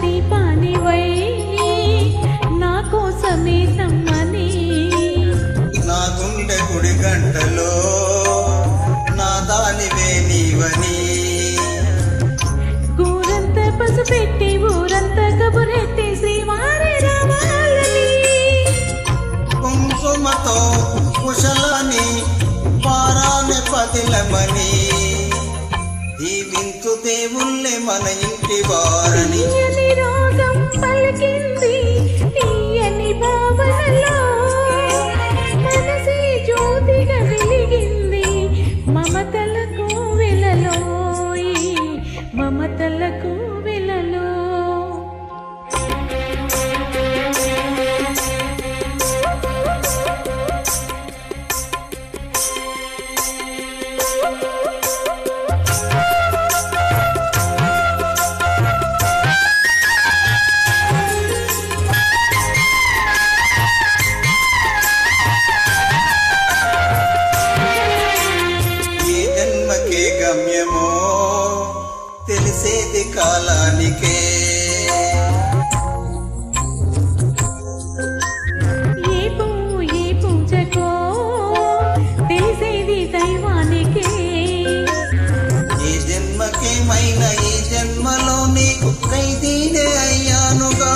దీపానివై నా కోసమే తమ్మని నా గుండె గుడి గంటలో నా దానివే నీవని ఊరంత పసుపెట్టి ఊరంత కబురెట్టి శ్రీవారి రావాలని కుంకుమతో కుశలని పారాని పదిలమని దీవించు దేవుళ్ళే మన ఇంటి వారని రోగం పలికింది తీయని భావనలో మనసే జ్యోతిగా వెలిగింది మమతలకు వెలలో మమతలకు వెలలో గమ్యమో తెలిసేది కాలానికే ఏ పూజకో తెలిసేది దైవానికే ఈ జన్మకేమైనా ఈ జన్మలో నీకు ఖైదీనే అయ్యానుగా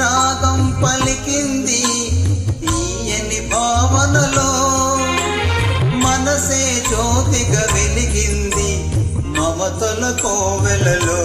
రాగం పలికింది తీయని భావనలో మనసే జ్యోతిగా వెలిగింది మమతల కోవెలలో